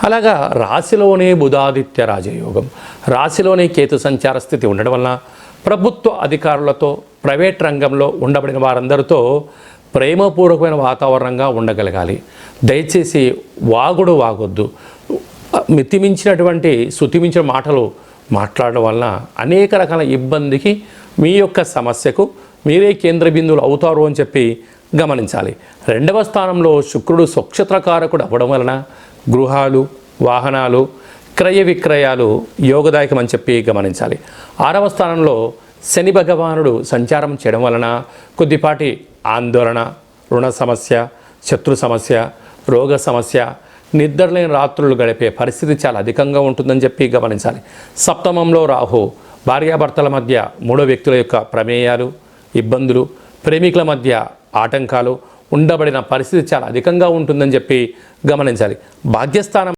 అలాగా రాశిలోనే బుధాదిత్య రాజయోగం, రాశిలోనే కేతు సంచార స్థితి ఉండడం వలన ప్రభుత్వ అధికారులతో, ప్రైవేట్ రంగంలో ఉండబడిన వారందరితో ప్రేమపూర్వకమైన వాతావరణంగా ఉండగలగాలి. దయచేసి వాగొద్దు. మితిమించినటువంటి శృతిమించిన మాటలు మాట్లాడడం వలన అనేక రకాల ఇబ్బందికి, మీ యొక్క సమస్యకు మీరే కేంద్ర బిందువులు అవుతారు అని చెప్పి గమనించాలి. 2వ స్థానంలో శుక్రుడు స్వక్షత్రకారకుడు అవ్వడం వలన గృహాలు, వాహనాలు, క్రయ విక్రయాలు యోగదాయకం అని చెప్పి గమనించాలి. 6వ స్థానంలో శని భగవానుడు సంచారం చేయడం వలన కొద్దిపాటి ఆందోళన, రుణ సమస్య, శత్రు సమస్య, రోగ సమస్య, నిద్రలేని రాత్రులు గడిపే పరిస్థితి చాలా అధికంగా ఉంటుందని చెప్పి గమనించాలి. 7వ రాహు భార్యాభర్తల మధ్య 3 వ్యక్తుల యొక్క ప్రమేయాలు, ఇబ్బందులు, ప్రేమికుల మధ్య ఆటంకాలు ఉండబడిన పరిస్థితి చాలా అధికంగా ఉంటుందని చెప్పి గమనించాలి. భాగ్యస్థానం